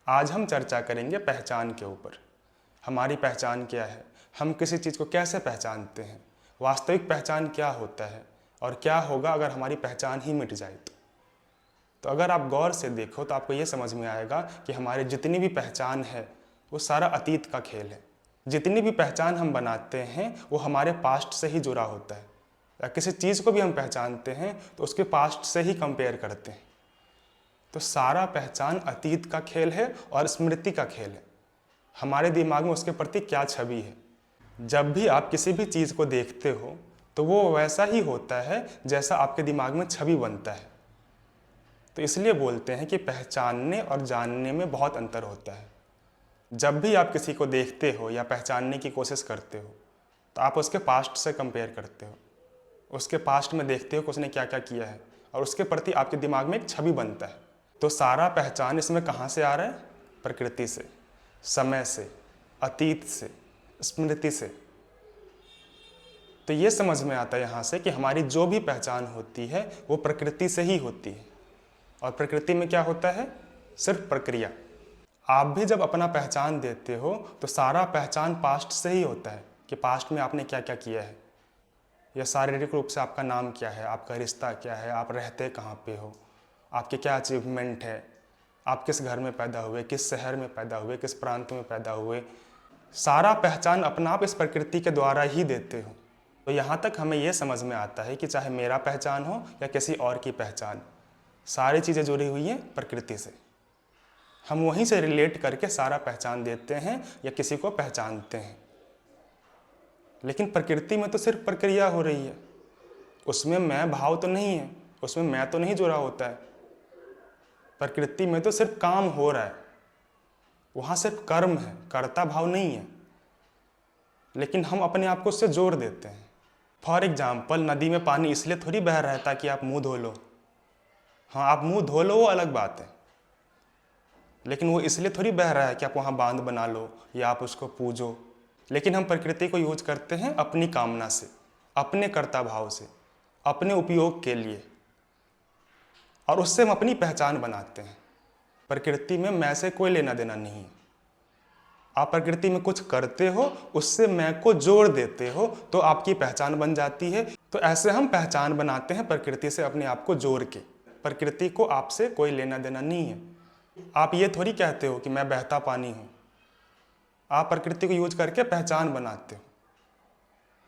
आज हम चर्चा करेंगे पहचान के ऊपर। हमारी पहचान क्या है, हम किसी चीज़ को कैसे पहचानते हैं, वास्तविक पहचान क्या होता है और क्या होगा अगर हमारी पहचान ही मिट जाए तो अगर आप गौर से देखो तो आपको ये समझ में आएगा कि हमारी जितनी भी पहचान है वो सारा अतीत का खेल है। जितनी भी पहचान हम बनाते हैं वो हमारे पास्ट से ही जुड़ा होता है, या किसी चीज़ को भी हम पहचानते हैं तो उसके पास्ट से ही कंपेयर करते हैं। तो सारा पहचान अतीत का खेल है और स्मृति का खेल है। हमारे दिमाग में उसके प्रति क्या छवि है। जब भी आप किसी भी चीज़ को देखते हो तो वो वैसा ही होता है जैसा आपके दिमाग में छवि बनता है। तो इसलिए बोलते हैं कि पहचानने और जानने में बहुत अंतर होता है। जब भी आप किसी को देखते हो या पहचानने की कोशिश करते हो तो आप उसके पास्ट से कंपेयर करते हो, उसके पास्ट में देखते हो कि उसने क्या क्या किया है और उसके प्रति आपके दिमाग में एक छवि बनता है। तो सारा पहचान इसमें कहाँ से आ रहा है? प्रकृति से, समय से, अतीत से, स्मृति से। तो ये समझ में आता है यहाँ से कि हमारी जो भी पहचान होती है वो प्रकृति से ही होती है। और प्रकृति में क्या होता है? सिर्फ प्रक्रिया। आप भी जब अपना पहचान देते हो तो सारा पहचान पास्ट से ही होता है कि पास्ट में आपने क्या क्या किया है, या शारीरिक रूप से आपका नाम क्या है, आपका रिश्ता क्या है, आप रहते कहाँ पे हो, आपके क्या अचीवमेंट है, आप किस घर में पैदा हुए, किस शहर में पैदा हुए, किस प्रांत में पैदा हुए। सारा पहचान अपना आप इस प्रकृति के द्वारा ही देते हो। तो यहाँ तक हमें यह समझ में आता है कि चाहे मेरा पहचान हो या किसी और की पहचान, सारी चीज़ें जुड़ी हुई हैं प्रकृति से। हम वहीं से रिलेट करके सारा पहचान देते हैं या किसी को पहचानते हैं। लेकिन प्रकृति में तो सिर्फ प्रक्रिया हो रही है, उसमें मैं भाव तो नहीं है, उसमें मैं तो नहीं जुड़ा होता है। प्रकृति में तो सिर्फ काम हो रहा है, वहाँ सिर्फ कर्म है, कर्ता भाव नहीं है। लेकिन हम अपने आप को उससे जोड़ देते हैं। फॉर एग्जाम्पल, नदी में पानी इसलिए थोड़ी बह रहा है ताकि आप मुंह धो लो। हाँ, आप मुंह धो लो वो अलग बात है, लेकिन वो इसलिए थोड़ी बह रहा है कि आप वहाँ बांध बना लो या आप उसको पूजो। लेकिन हम प्रकृति को यूज करते हैं अपनी कामना से, अपने कर्ता भाव से, अपने उपयोग के लिए, और उससे हम अपनी पहचान बनाते हैं। प्रकृति में मैं से कोई लेना देना नहीं है। आप प्रकृति में कुछ करते हो, उससे मैं को जोड़ देते हो तो आपकी पहचान बन जाती है। तो ऐसे हम पहचान बनाते हैं प्रकृति से अपने आप को जोड़ के। प्रकृति को आपसे कोई लेना देना नहीं है। आप ये थोड़ी कहते हो कि मैं बहता पानी हूँ, आप प्रकृति को यूज करके पहचान बनाते हो।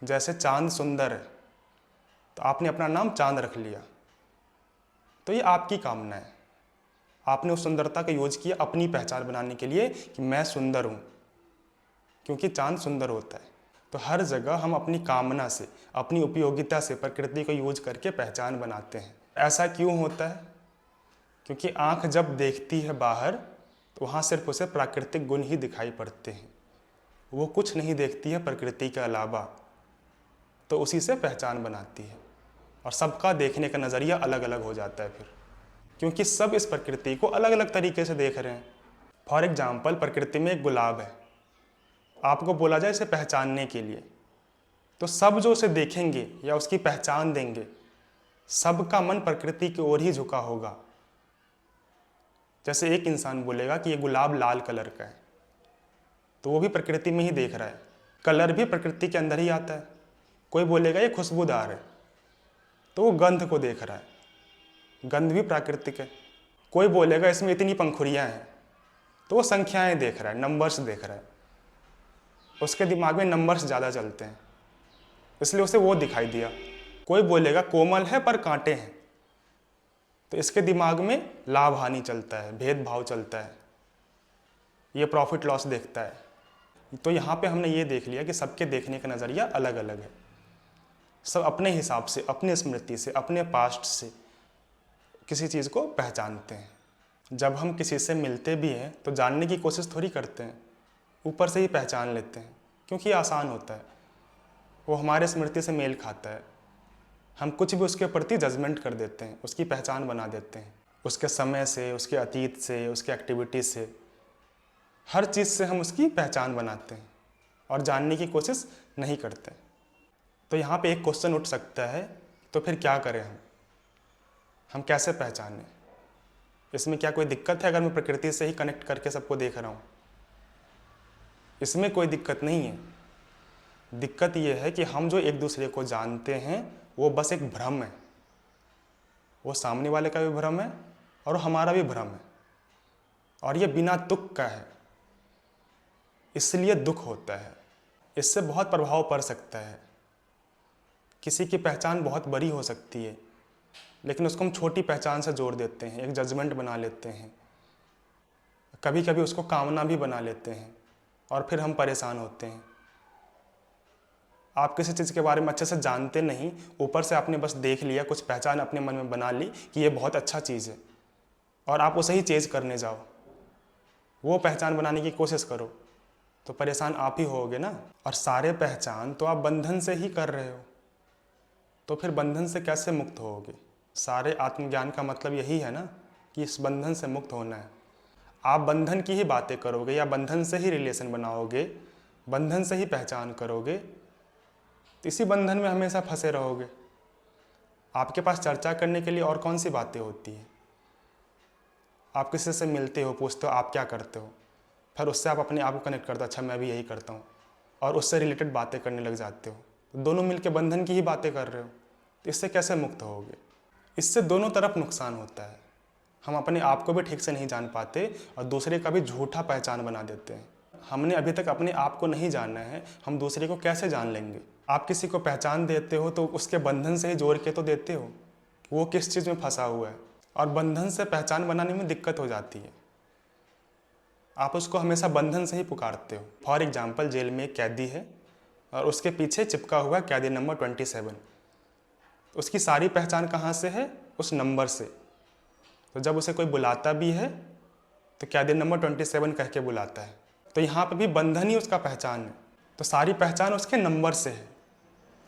जैसे चांद सुंदर है तो आपने अपना नाम चांद रख लिया, तो ये आपकी कामना है, आपने उस सुंदरता का यूज किया अपनी पहचान बनाने के लिए कि मैं सुंदर हूँ, क्योंकि चांद सुंदर होता है। तो हर जगह हम अपनी कामना से, अपनी उपयोगिता से प्रकृति को यूज करके पहचान बनाते हैं। ऐसा क्यों होता है? क्योंकि आँख जब देखती है बाहर तो वहाँ सिर्फ उसे प्राकृतिक गुण ही दिखाई पड़ते हैं, वो कुछ नहीं देखती है प्रकृति के अलावा, तो उसी से पहचान बनाती है। और सबका देखने का नज़रिया अलग अलग हो जाता है फिर, क्योंकि सब इस प्रकृति को अलग अलग तरीके से देख रहे हैं। फॉर एग्जाम्पल, प्रकृति में एक गुलाब है, आपको बोला जाए इसे पहचानने के लिए, तो सब जो उसे देखेंगे या उसकी पहचान देंगे, सबका मन प्रकृति की ओर ही झुका होगा। जैसे एक इंसान बोलेगा कि ये गुलाब लाल कलर का है, तो वो भी प्रकृति में ही देख रहा है, कलर भी प्रकृति के अंदर ही आता है। कोई बोलेगा ये खुशबूदार है, तो वो गंध को देख रहा है, गंध भी प्राकृतिक है। कोई बोलेगा इसमें इतनी पंखुड़ियाँ हैं, तो वो संख्याएं देख रहा है, नंबर्स देख रहा है, उसके दिमाग में नंबर्स ज़्यादा चलते हैं, इसलिए उसे वो दिखाई दिया। कोई बोलेगा कोमल है पर कांटे हैं, तो इसके दिमाग में लाभ हानि चलता है, भेदभाव चलता है, ये प्रॉफिट लॉस देखता है। तो यहाँ पे हमने ये देख लिया कि सबके देखने का नज़रिया अलग अलग है। सब अपने हिसाब से, अपने स्मृति से, अपने पास्ट से किसी चीज़ को पहचानते हैं। जब हम किसी से मिलते भी हैं तो जानने की कोशिश थोड़ी करते हैं, ऊपर से ही पहचान लेते हैं, क्योंकि आसान होता है, वो हमारे स्मृति से मेल खाता है। हम कुछ भी उसके प्रति जजमेंट कर देते हैं, उसकी पहचान बना देते हैं, उसके समय से, उसके अतीत से, उसके एक्टिविटी से, हर चीज़ से हम उसकी पहचान बनाते हैं और जानने की कोशिश नहीं करते। तो यहाँ पे एक क्वेश्चन उठ सकता है, तो फिर क्या करें हम कैसे पहचानें? इसमें क्या कोई दिक्कत है अगर मैं प्रकृति से ही कनेक्ट करके सबको देख रहा हूँ? इसमें कोई दिक्कत नहीं है। दिक्कत यह है कि हम जो एक दूसरे को जानते हैं वो बस एक भ्रम है। वो सामने वाले का भी भ्रम है और हमारा भी भ्रम है, और ये बिना तुक का है, इसलिए दुख होता है। इससे बहुत प्रभाव पड़ सकता है। किसी की पहचान बहुत बड़ी हो सकती है, लेकिन उसको हम छोटी पहचान से जोड़ देते हैं, एक जजमेंट बना लेते हैं, कभी कभी उसको कामना भी बना लेते हैं, और फिर हम परेशान होते हैं। आप किसी चीज़ के बारे में अच्छे से जानते नहीं, ऊपर से आपने बस देख लिया, कुछ पहचान अपने मन में बना ली कि ये बहुत अच्छा चीज़ है, और आप उसे ही चेंज करने जाओ, वो पहचान बनाने की कोशिश करो, तो परेशान आप ही होगे ना। और सारे पहचान तो आप बंधन से ही कर रहे हो, तो फिर बंधन से कैसे मुक्त होगे? सारे आत्मज्ञान का मतलब यही है ना कि इस बंधन से मुक्त होना है। आप बंधन की ही बातें करोगे या बंधन से ही रिलेशन बनाओगे, बंधन से ही पहचान करोगे, तो इसी बंधन में हमेशा फंसे रहोगे। आपके पास चर्चा करने के लिए और कौन सी बातें होती हैं? आप किसी से मिलते हो, पूछते हो आप क्या करते हो, फिर उससे आप अपने आप को कनेक्ट करते हो, अच्छा मैं भी यही करता हूँ, और उससे रिलेटेड बातें करने लग जाते हो। तो दोनों मिलकर बंधन की ही बातें कर रहे हो, तो इससे कैसे मुक्त होगे? इससे दोनों तरफ नुकसान होता है। हम अपने आप को भी ठीक से नहीं जान पाते और दूसरे का भी झूठा पहचान बना देते हैं। हमने अभी तक अपने आप को नहीं जाना है, हम दूसरे को कैसे जान लेंगे? आप किसी को पहचान देते हो तो उसके बंधन से ही जोड़ के तो देते हो, वो किस चीज़ में फंसा हुआ है, और बंधन से पहचान बनाने में दिक्कत हो जाती है। आप उसको हमेशा बंधन से ही पुकारते हो। फॉर एग्जाम्पल, जेल में एक कैदी है और उसके पीछे चिपका हुआ कैदी नंबर 27। उसकी सारी पहचान कहाँ से है? उस नंबर से। तो जब उसे कोई बुलाता भी है तो कैदी नंबर 27 कह के बुलाता है, तो यहाँ पे भी बंधन ही उसका पहचान है। तो सारी पहचान उसके नंबर से है।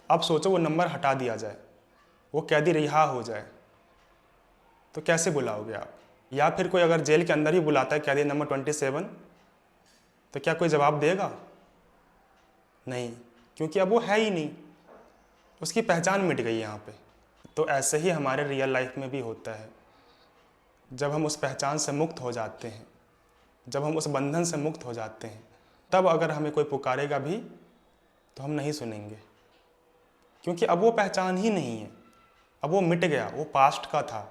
अब सोचो वो नंबर हटा दिया जाए, वो कैदी रिहा हो जाए, तो कैसे बुलाओगे आप? या फिर कोई अगर जेल के अंदर ही बुलाता है कैदी नंबर 27, तो क्या कोई जवाब देगा? नहीं, क्योंकि अब वो है ही नहीं, उसकी पहचान मिट गई यहाँ पे। तो ऐसे ही हमारे रियल लाइफ में भी होता है। जब हम उस पहचान से मुक्त हो जाते हैं, जब हम उस बंधन से मुक्त हो जाते हैं, तब अगर हमें कोई पुकारेगा भी तो हम नहीं सुनेंगे, क्योंकि अब वो पहचान ही नहीं है, अब वो मिट गया, वो पास्ट का था।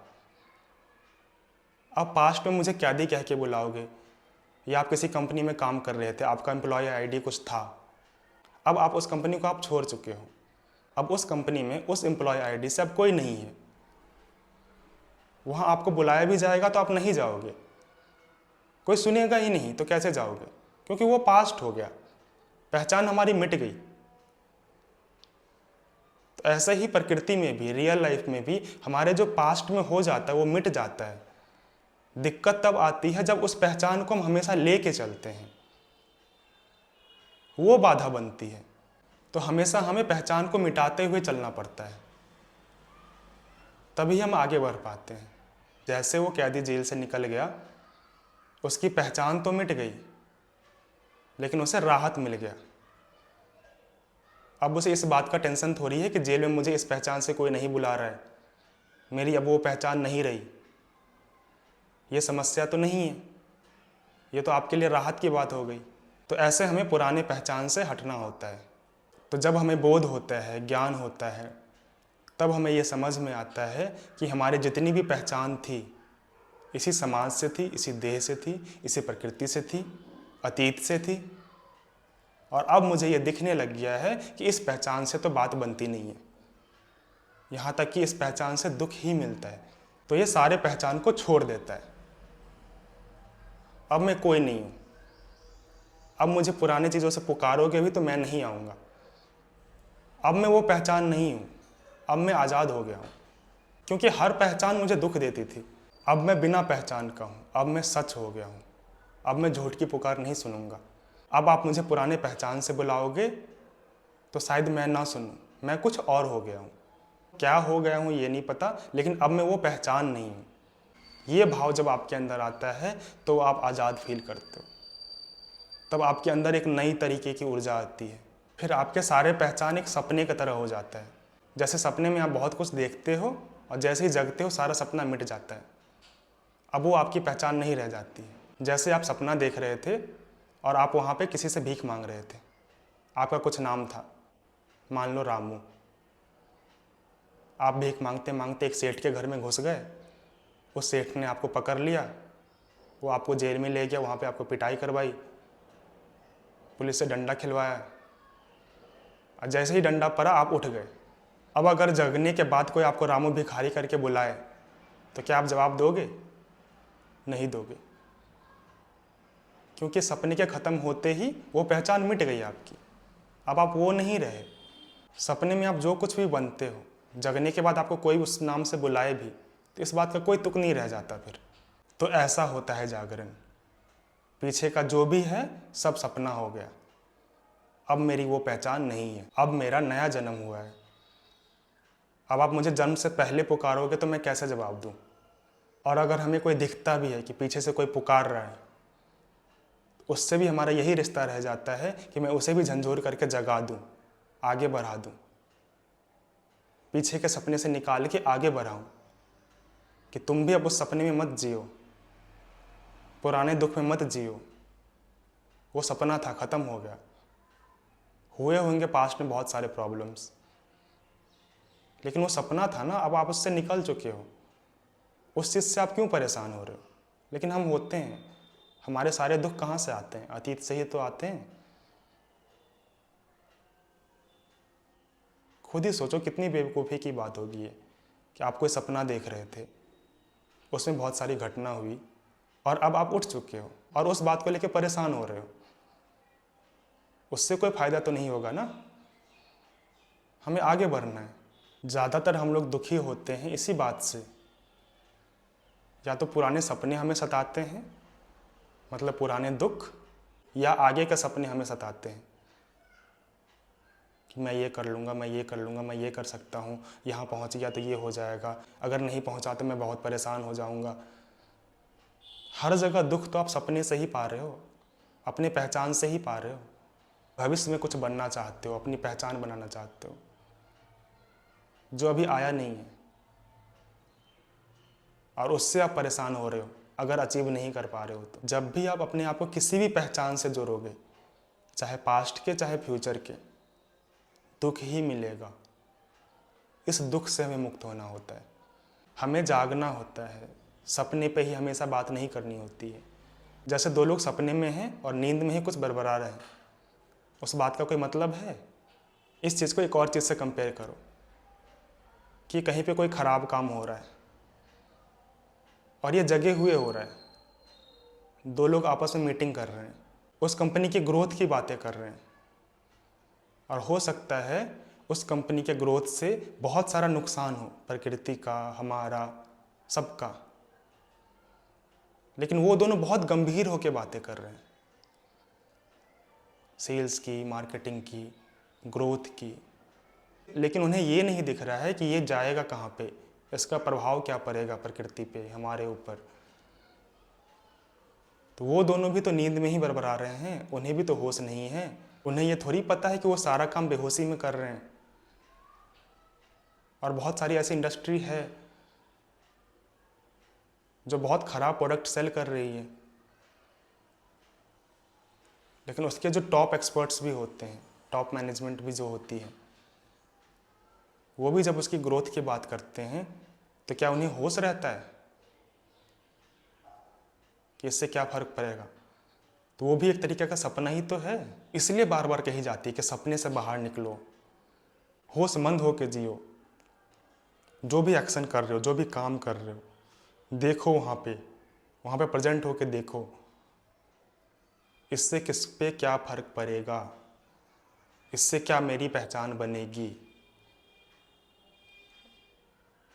अब पास्ट में मुझे कैदी कह के बुलाओगे, या आप किसी कंपनी में काम कर रहे थे, आपका एम्प्लॉय आईडी कुछ था, अब आप उस कंपनी को आप छोड़ चुके हो, अब उस कंपनी में उस एम्प्लॉय आईडी से अब कोई नहीं है, वहाँ आपको बुलाया भी जाएगा तो आप नहीं जाओगे, कोई सुनेगा ही नहीं, तो कैसे जाओगे? क्योंकि वो पास्ट हो गया, पहचान हमारी मिट गई। तो ऐसे ही प्रकृति में भी, रियल लाइफ में भी हमारे जो पास्ट में हो जाता है वो मिट जाता है। दिक्कत तब आती है जब उस पहचान को हम हमेशा लेके चलते हैं, वो बाधा बनती है। तो हमेशा हमें पहचान को मिटाते हुए चलना पड़ता है, तभी हम आगे बढ़ पाते हैं। जैसे वो कैदी जेल से निकल गया, उसकी पहचान तो मिट गई, लेकिन उसे राहत मिल गया। अब उसे इस बात का टेंशन थोड़ी है कि जेल में मुझे इस पहचान से कोई नहीं बुला रहा है, मेरी अब वो पहचान नहीं रही। ये समस्या तो नहीं है, ये तो आपके लिए राहत की बात हो गई। तो ऐसे हमें पुराने पहचान से हटना होता है। तो जब हमें बोध होता है, ज्ञान होता है, तब हमें ये समझ में आता है कि हमारी जितनी भी पहचान थी, इसी समाज से थी, इसी देह से थी, इसी प्रकृति से थी, अतीत से थी, और अब मुझे ये दिखने लग गया है कि इस पहचान से तो बात बनती नहीं है, यहाँ तक कि इस पहचान से दुख ही मिलता है। तो ये सारे पहचान को छोड़ देता है। अब मैं कोई नहीं हूँ, अब मुझे पुरानी चीज़ों से पुकारोगे भी तो मैं नहीं आऊँगा। अब मैं वो पहचान नहीं हूँ, अब मैं आज़ाद हो गया हूँ, क्योंकि हर पहचान मुझे दुख देती थी। अब मैं बिना पहचान का हूँ, अब मैं सच हो गया हूँ, अब मैं झूठ की पुकार नहीं सुनूंगा। अब आप मुझे पुराने पहचान से बुलाओगे तो शायद मैं ना सुनूं, मैं कुछ और हो गया हूँ। क्या हो गया हूँ ये नहीं पता, लेकिन अब मैं वो पहचान नहीं हूँ। ये भाव जब आपके अंदर आता है तो आप आज़ाद फील करते हो, तब आपके अंदर एक नई तरीके की ऊर्जा आती है। फिर आपके सारे पहचान एक सपने की तरह हो जाता है। जैसे सपने में आप बहुत कुछ देखते हो और जैसे ही जगते हो सारा सपना मिट जाता है। अब वो आपकी पहचान नहीं रह जाती है। जैसे आप सपना देख रहे थे और आप वहाँ पे किसी से भीख मांग रहे थे। आपका कुछ नाम था, मान लो रामू। आप भीख मांगते मांगते एक सेठ के घर में घुस गए। उस सेठ ने आपको पकड़ लिया, वो आपको जेल में ले गया, वहाँ पे आपको पिटाई करवाई, पुलिस से डंडा खिलवाया, और जैसे ही डंडा पड़ा आप उठ गए। अब अगर जगने के बाद कोई आपको रामू भिखारी करके बुलाए तो क्या आप जवाब दोगे? नहीं दोगे, क्योंकि सपने के ख़त्म होते ही वो पहचान मिट गई आपकी। अब आप वो नहीं रहे। सपने में आप जो कुछ भी बनते हो, जगने के बाद आपको कोई उस नाम से बुलाए भी तो इस बात का कोई तुक नहीं रह जाता फिर। तो ऐसा होता है जागरण। पीछे का जो भी है सब सपना हो गया। अब मेरी वो पहचान नहीं है, अब मेरा नया जन्म हुआ है। अब आप मुझे जन्म से पहले पुकारोगे तो मैं कैसे जवाब दूं? और अगर हमें कोई दिखता भी है कि पीछे से कोई पुकार रहा है, उससे भी हमारा यही रिश्ता रह जाता है कि मैं उसे भी झंझोर करके जगा दूं, आगे बढ़ा दूं, पीछे के सपने से निकाल के आगे बढ़ाऊं कि तुम भी अब उस सपने में मत जियो, पुराने दुख में मत जियो। वो सपना था, ख़त्म हो गया। हुए होंगे पास्ट में बहुत सारे प्रॉब्लम्स, लेकिन वो सपना था ना, अब आप उससे निकल चुके हो। उस चीज़ से आप क्यों परेशान हो रहे हो? लेकिन हम होते हैं, हमारे सारे दुख कहाँ से आते हैं? अतीत से ही तो आते हैं। खुद ही सोचो कितनी बेवकूफ़ी की बात होगी ये कि आप कोई सपना देख रहे थे, उसमें बहुत सारी घटना हुई और अब आप उठ चुके हो और उस बात को लेकर परेशान हो रहे हो। उससे कोई फ़ायदा तो नहीं होगा ना। हमें आगे बढ़ना है। ज़्यादातर हम लोग दुखी होते हैं इसी बात से, या तो पुराने सपने हमें सताते हैं, मतलब पुराने दुख, या आगे के सपने हमें सताते हैं कि मैं ये कर लूँगा, मैं ये कर लूँगा, मैं ये कर सकता हूँ, यहाँ पहुँच गया तो ये हो जाएगा, अगर नहीं पहुँचा तो मैं बहुत परेशान हो जाऊँगा। हर जगह दुख तो आप सपने से ही पा रहे हो, अपनी पहचान से ही पा रहे हो। भविष्य में कुछ बनना चाहते हो, अपनी पहचान बनाना चाहते हो, जो अभी आया नहीं है, और उससे आप परेशान हो रहे हो अगर अचीव नहीं कर पा रहे हो तो। जब भी आप अपने आप को किसी भी पहचान से जोड़ोगे, चाहे पास्ट के चाहे फ्यूचर के, दुख ही मिलेगा। इस दुख से हमें मुक्त होना होता है, हमें जागना होता है। सपने पे ही हमेशा बात नहीं करनी होती है। जैसे दो लोग सपने में हैं और नींद में ही कुछ बड़बड़ा रहे हैं, उस बात का कोई मतलब है? इस चीज़ को एक और चीज़ से कंपेयर करो कि कहीं पे कोई ख़राब काम हो रहा है और ये जगे हुए हो रहा है। दो लोग आपस में मीटिंग कर रहे हैं, उस कंपनी की ग्रोथ की बातें कर रहे हैं, और हो सकता है उस कंपनी के ग्रोथ से बहुत सारा नुकसान हो, प्रकृति का, हमारा, सबका। लेकिन वो दोनों बहुत गंभीर होकर बातें कर रहे हैं, सेल्स की, मार्केटिंग की, ग्रोथ की। लेकिन उन्हें ये नहीं दिख रहा है कि ये जाएगा कहाँ पे, इसका प्रभाव क्या पड़ेगा प्रकृति पे, हमारे ऊपर। तो वो दोनों भी तो नींद में ही बरबरा रहे हैं, उन्हें भी तो होश नहीं है। उन्हें ये थोड़ी पता है कि वो सारा काम बेहोशी में कर रहे हैं। और बहुत सारी ऐसी इंडस्ट्री है जो बहुत ख़राब प्रोडक्ट सेल कर रही है, लेकिन उसके जो टॉप एक्सपर्ट्स भी होते हैं, टॉप मैनेजमेंट भी जो होती है, वो भी जब उसकी ग्रोथ की बात करते हैं तो क्या उन्हें होश रहता है कि इससे क्या फ़र्क पड़ेगा? तो वो भी एक तरीके का सपना ही तो है। इसलिए बार बार कही जाती है कि सपने से बाहर निकलो, होशमंद होकर जियो। जो भी एक्शन कर रहे हो, जो भी काम कर रहे हो, देखो वहाँ पे प्रेजेंट होकर देखो, इससे किस पे क्या फ़र्क पड़ेगा, इससे क्या मेरी पहचान बनेगी,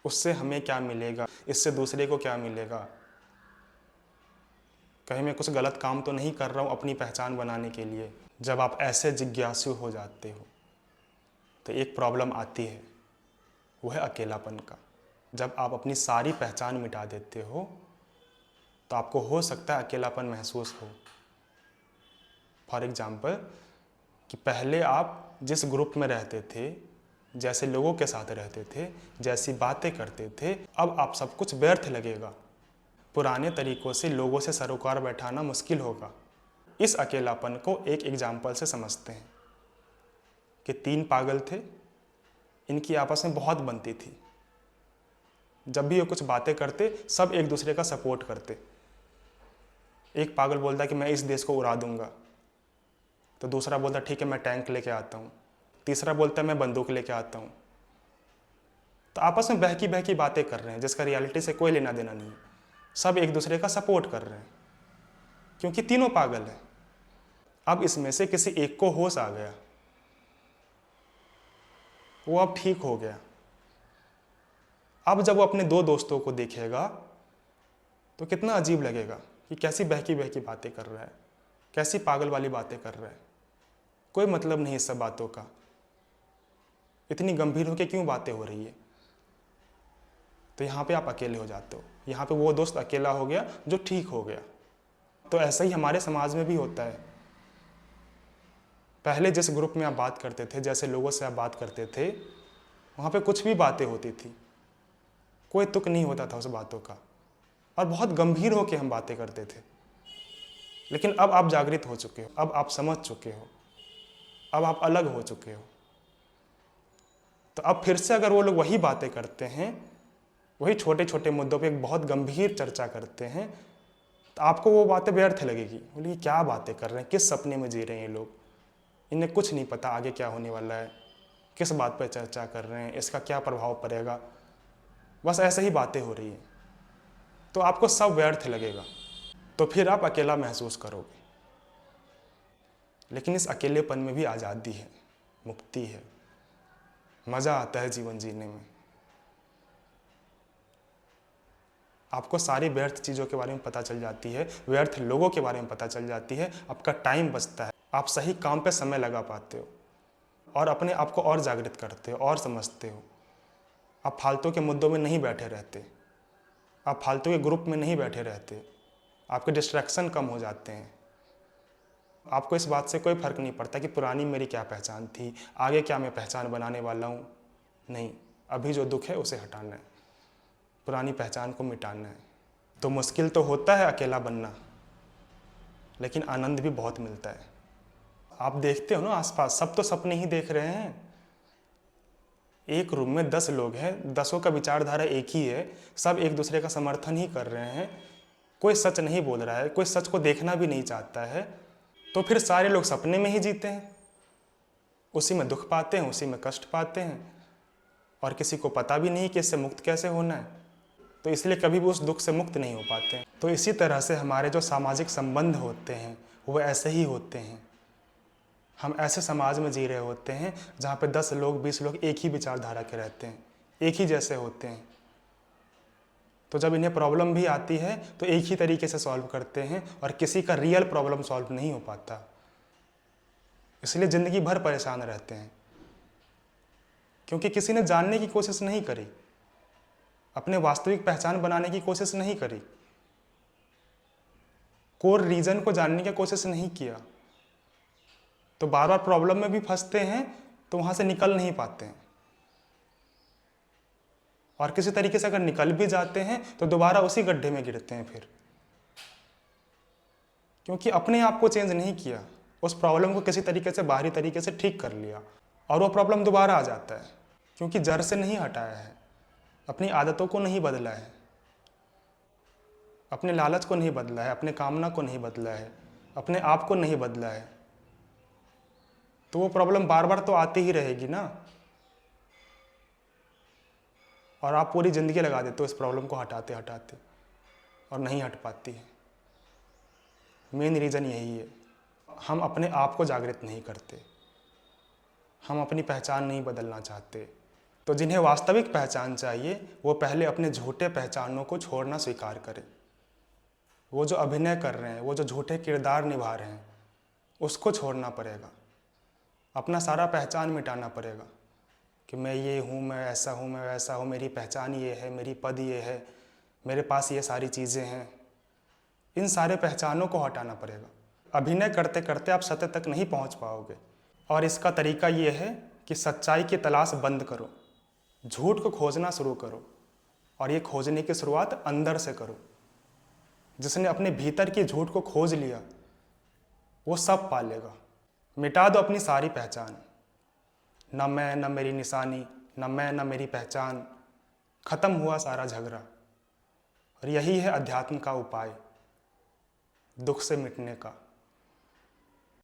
उससे हमें क्या मिलेगा, इससे दूसरे को क्या मिलेगा। कहीं मैं कुछ गलत काम तो नहीं कर रहा हूँ अपनी पहचान बनाने के लिए। जब आप ऐसे जिज्ञासु हो जाते हो तो एक प्रॉब्लम आती है, वो है अकेलापन का। जब आप अपनी सारी पहचान मिटा देते हो तो आपको हो सकता है अकेलापन महसूस हो। फॉर एग्ज़ाम्पल कि पहले आप जिस ग्रुप में रहते थे, जैसे लोगों के साथ रहते थे, जैसी बातें करते थे, अब आप सब कुछ व्यर्थ लगेगा। पुराने तरीकों से लोगों से सरोकार बैठाना मुश्किल होगा। इस अकेलापन को एक एग्जाम्पल से समझते हैं कि 3 पागल थे, इनकी आपस में बहुत बनती थी। जब भी ये कुछ बातें करते, सब एक दूसरे का सपोर्ट करते। एक पागल बोलता कि मैं इस देश को उड़ा दूंगा, तो दूसरा बोलता ठीक है मैं टैंक लेके आता हूँ, तीसरा बोलता मैं बंदूक लेके आता हूँ। तो आपस में बहकी बहकी बातें कर रहे हैं जिसका रियलिटी से कोई लेना देना नहीं है। सब एक दूसरे का सपोर्ट कर रहे हैं क्योंकि तीनों पागल हैं। अब इसमें से किसी एक को होश आ गया, वो अब ठीक हो गया। अब जब वो अपने 2 दोस्तों को देखेगा तो कितना अजीब लगेगा कि कैसी बहकी बहकी बातें कर रहा है, कैसी पागल वाली बातें कर रहा है, कोई मतलब नहीं इस सब बातों का, इतनी गंभीर होकर क्यों बातें हो रही है। तो यहाँ पे आप अकेले हो जाते हो, यहाँ पे वो दोस्त अकेला हो गया जो ठीक हो गया। तो ऐसा ही हमारे समाज में भी होता है। पहले जिस ग्रुप में आप बात करते थे, जैसे लोगों से आप बात करते थे, वहाँ पे कुछ भी बातें होती थी, कोई तुक नहीं होता था उस बातों का, और बहुत गंभीर होकर हम बातें करते थे। लेकिन अब आप जागृत हो चुके हो, अब आप समझ चुके हो, अब आप अलग हो चुके हो। तो अब फिर से अगर वो लोग वही बातें करते हैं, वही छोटे छोटे मुद्दों पे एक बहुत गंभीर चर्चा करते हैं, तो आपको वो बातें व्यर्थ लगेगी। बोलिए क्या बातें कर रहे हैं, किस सपने में जी रहे हैं ये लोग, इन्हें कुछ नहीं पता आगे क्या होने वाला है, किस बात पर चर्चा कर रहे हैं, इसका क्या प्रभाव पड़ेगा, बस ऐसे ही बातें हो रही हैं। तो आपको सब व्यर्थ लगेगा, तो फिर आप अकेला महसूस करोगे। लेकिन इस अकेलेपन में भी आज़ादी है, मुक्ति है, मज़ा आता है जीवन जीने में। आपको सारी व्यर्थ चीज़ों के बारे में पता चल जाती है, व्यर्थ लोगों के बारे में पता चल जाती है, आपका टाइम बचता है, आप सही काम पे समय लगा पाते हो और अपने आप को और जागृत करते हो और समझते हो। आप फालतू के मुद्दों में नहीं बैठे रहते, आप फालतू के ग्रुप में नहीं बैठे रहते, आपके डिस्ट्रैक्शन कम हो जाते हैं। आपको इस बात से कोई फ़र्क नहीं पड़ता कि पुरानी मेरी क्या पहचान थी, आगे क्या मैं पहचान बनाने वाला हूँ। नहीं, अभी जो दुख है उसे हटाना है, पुरानी पहचान को मिटाना है। तो मुश्किल तो होता है अकेला बनना, लेकिन आनंद भी बहुत मिलता है। आप देखते हो ना आसपास, सब तो सपने ही देख रहे हैं। एक रूम में 10 लोग हैं, 10 का विचारधारा एक ही है, सब एक दूसरे का समर्थन ही कर रहे हैं, कोई सच नहीं बोल रहा है, कोई सच को देखना भी नहीं चाहता है। तो फिर सारे लोग सपने में ही जीते हैं, उसी में दुख पाते हैं, उसी में कष्ट पाते हैं, और किसी को पता भी नहीं कि इससे मुक्त कैसे होना है। तो इसलिए कभी भी उस दुख से मुक्त नहीं हो पाते हैं। तो इसी तरह से हमारे जो सामाजिक संबंध होते हैं वो ऐसे ही होते हैं। हम ऐसे समाज में जी रहे होते हैं जहाँ पे 10 लोग 20 लोग एक ही विचारधारा के रहते हैं, एक ही जैसे होते हैं। तो जब इन्हें प्रॉब्लम भी आती है तो एक ही तरीके से सॉल्व करते हैं और किसी का रियल प्रॉब्लम सॉल्व नहीं हो पाता, इसलिए ज़िंदगी भर परेशान रहते हैं, क्योंकि किसी ने जानने की कोशिश नहीं करी, अपने वास्तविक पहचान बनाने की कोशिश नहीं करी, कोर रीजन को जानने की कोशिश नहीं किया। तो बार बार प्रॉब्लम में भी फंसते हैं, तो वहाँ से निकल नहीं पाते हैं, और किसी तरीके से अगर निकल भी जाते हैं तो दोबारा उसी गड्ढे में गिरते हैं फिर, क्योंकि अपने आप को चेंज नहीं किया, उस प्रॉब्लम को किसी तरीके से बाहरी तरीके से ठीक कर लिया, और वो प्रॉब्लम दोबारा आ जाता है, क्योंकि जड़ से नहीं हटाया है, अपनी आदतों को नहीं बदला है, अपने लालच को नहीं बदला है, अपने कामना को नहीं बदला है, अपने आप को नहीं बदला है। तो वो प्रॉब्लम बार बार तो आती ही रहेगी ना, और आप पूरी ज़िंदगी लगा देते हो इस प्रॉब्लम को हटाते हटाते, और नहीं हट पाती है। मेन रीज़न यही है, हम अपने आप को जागृत नहीं करते, हम अपनी पहचान नहीं बदलना चाहते। तो जिन्हें वास्तविक पहचान चाहिए वो पहले अपने झूठे पहचानों को छोड़ना स्वीकार करें। वो जो अभिनय कर रहे हैं, वो जो झूठे किरदार निभा रहे हैं, उसको छोड़ना पड़ेगा, अपना सारा पहचान मिटाना पड़ेगा कि मैं ये हूँ, मैं ऐसा हूँ, मैं वैसा हूँ, मेरी पहचान ये है, मेरी पद ये है, मेरे पास ये सारी चीज़ें हैं। इन सारे पहचानों को हटाना पड़ेगा। अभिनय करते करते आप सत्य तक नहीं पहुँच पाओगे, और इसका तरीका ये है कि सच्चाई की तलाश बंद करो, झूठ को खोजना शुरू करो, और ये खोजने की शुरुआत अंदर से करो। जिसने अपने भीतर की झूठ को खोज लिया वो सब पा लेगा। मिटा दो अपनी सारी पहचान, न मैं न मेरी निशानी, न मैं न मेरी पहचान, खत्म हुआ सारा झगड़ा। और यही है अध्यात्म का उपाय, दुख से मिटने का।